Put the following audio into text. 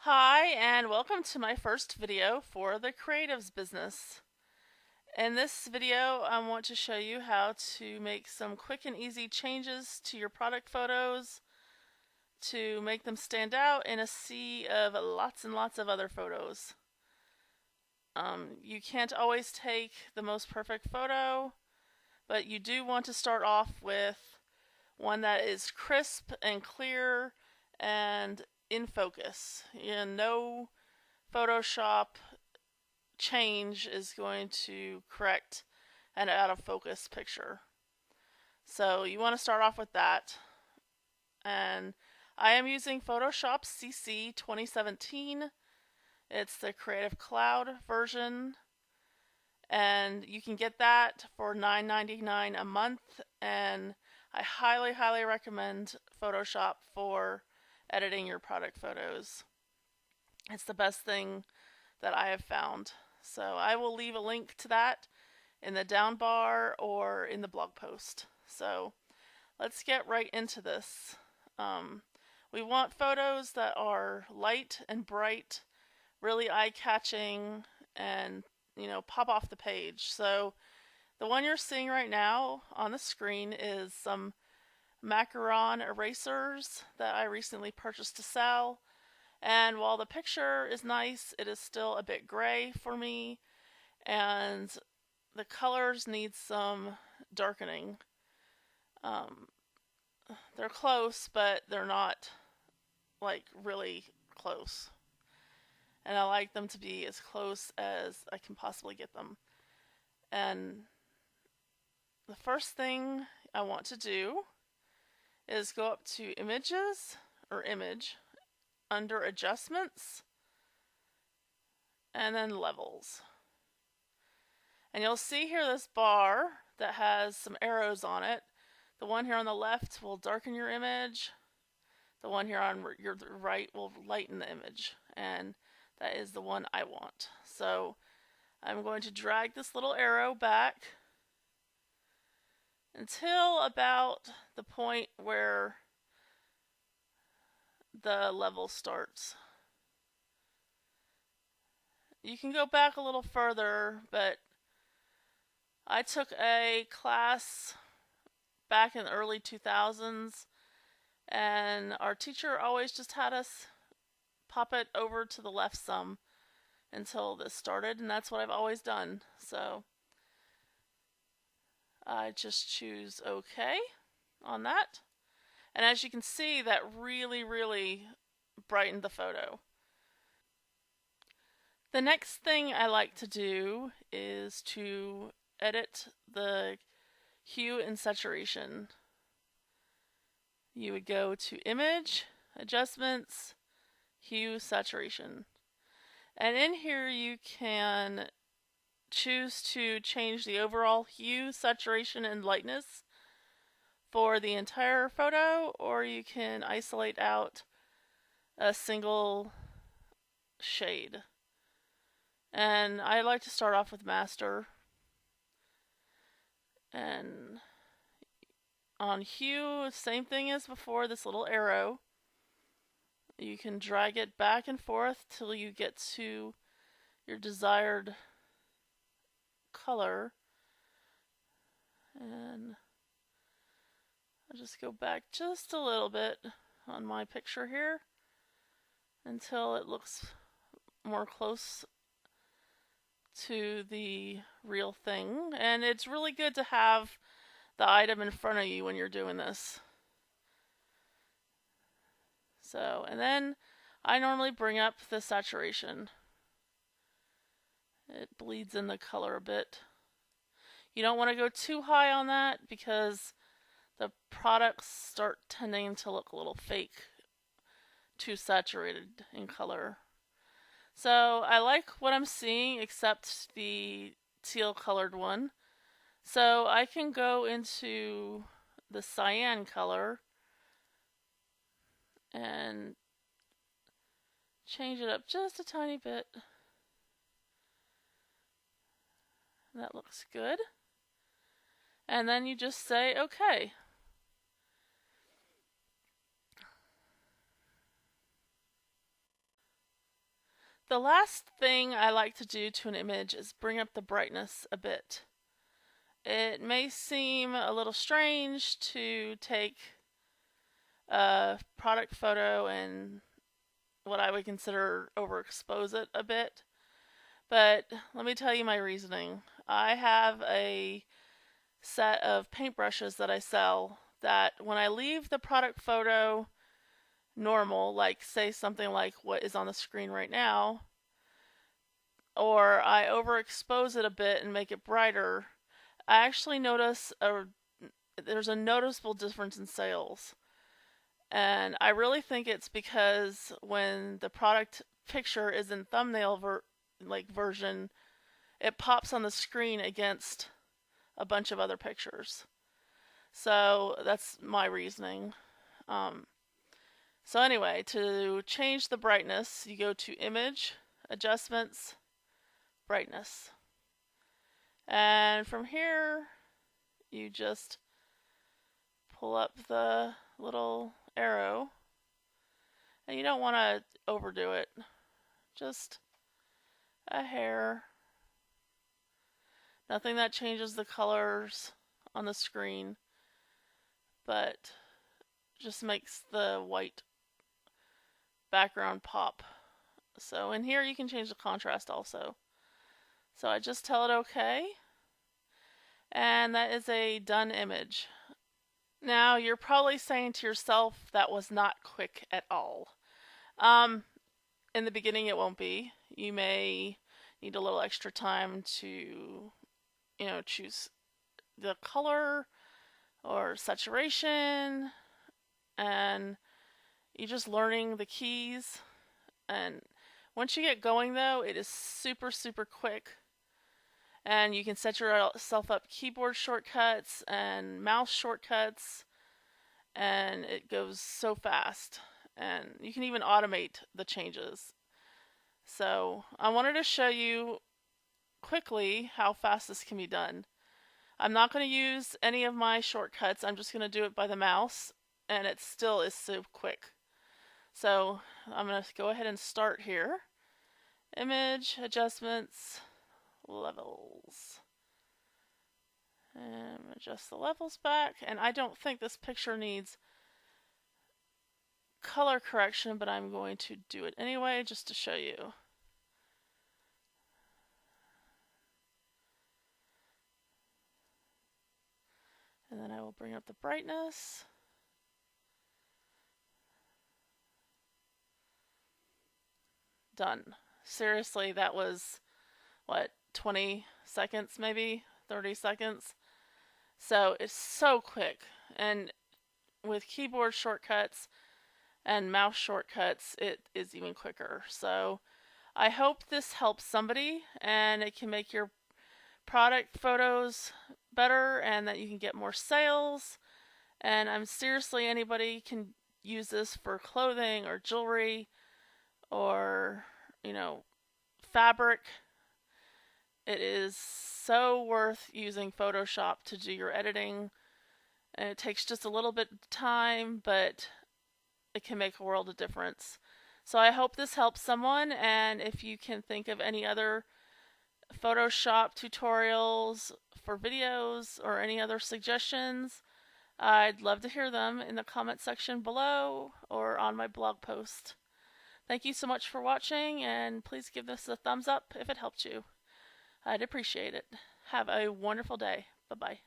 Hi, and welcome to my first video for the creatives business. In this video, I want to show you how to make some quick and easy changes to your product photos to make them stand out in a sea of lots and lots of other photos. You can't always take the most perfect photo, but you do want to start off with one that is crisp and clear and in focus. No Photoshop change is going to correct an out of focus picture. So you want to start off with that. And I am using Photoshop CC 2017. It's the Creative Cloud version. And you can get that for $9.99 a month. And I highly, highly recommend Photoshop for editing your product photos. It's the best thing that I have found. So I will leave a link to that in the down bar or in the blog post. So let's get right into this. We want photos that are light and bright, really eye-catching, and pop off the page. So the one you're seeing right now on the screen is some macaron erasers that I recently purchased to sell. And while the picture is nice, it is still a bit gray for me, and the colors need some darkening. They're close, but they're not like really close. And I like them to be as close as I can possibly get them. And the first thing I want to do is go up to images or image under adjustments and then levels. And you'll see here this bar that has some arrows on it. The one here on the left will darken your image. The one here on your right will lighten the image. And that is the one I want. So I'm going to drag this little arrow back until about the point where the level starts. You can go back a little further, but I took a class back in the early 2000s, and our teacher always just had us pop it over to the left some until this started, and that's what I've always done. So I just choose OK on that. And as you can see, that really, really brightened the photo. The next thing I like to do is to edit the hue and saturation. You would go to Image, Adjustments, Hue, Saturation. And in here you can choose to change the overall hue, saturation, and lightness for the entire photo, or you can isolate out a single shade. And I like to start off with Master. And on hue, same thing as before, this little arrow. You can drag it back and forth till you get to your desired color. And I'll just go back just a little bit on my picture here until it looks more close to the real thing. And it's really good to have the item in front of you when you're doing this. So, and then I normally bring up the saturation. It bleeds in the color a bit. You don't want to go too high on that because the products start tending to look a little fake, too saturated in color. So I like what I'm seeing except the teal colored one. So I can go into the cyan color and change it up just a tiny bit. That looks good. And then you just say OK. The last thing I like to do to an image is bring up the brightness a bit. It may seem a little strange to take a product photo and what I would consider overexpose it a bit, but let me tell you my reasoning. I have a set of paintbrushes that I sell that when I leave the product photo normal, like say something like what is on the screen right now, or I overexpose it a bit and make it brighter, I actually notice there's a noticeable difference in sales. And I really think it's because when the product picture is in thumbnail version, it pops on the screen against a bunch of other pictures. So that's my reasoning. So anyway, to change the brightness, you go to Image, Adjustments, Brightness. And from here, you just pull up the little arrow. And you don't want to overdo it. Just a hair. Nothing that changes the colors on the screen, but just makes the white background pop. So in here you can change the contrast also. So I just tell it OK, and that is a done image. Now you're probably saying to yourself that was not quick at all. In the beginning it won't be. You may need a little extra time to, choose the color or saturation, and you're just learning the keys. And once you get going though, it is super, super quick. And you can set yourself up keyboard shortcuts and mouse shortcuts, and it goes so fast. And you can even automate the changes. So I wanted to show you quickly how fast this can be done. I'm not going to use any of my shortcuts. I'm just going to do it by the mouse, and it still is so quick. So I'm going to go ahead and start here. Image, Adjustments, Levels. And adjust the levels back. And I don't think this picture needs color correction, but I'm going to do it anyway just to show you. And then I will bring up the brightness. Done. Seriously, that was, 20 seconds maybe? 30 seconds? So it's so quick. And with keyboard shortcuts and mouse shortcuts, it is even quicker. So I hope this helps somebody and it can make your product photos better and that you can get more sales. And seriously, anybody can use this for clothing or jewelry or, fabric. It is so worth using Photoshop to do your editing. And it takes just a little bit of time, but it can make a world of difference. So I hope this helps someone, and if you can think of any other Photoshop tutorials for videos or any other suggestions, I'd love to hear them in the comment section below or on my blog post. Thank you so much for watching, and please give this a thumbs up if it helped you. I'd appreciate it. Have a wonderful day. Bye-bye.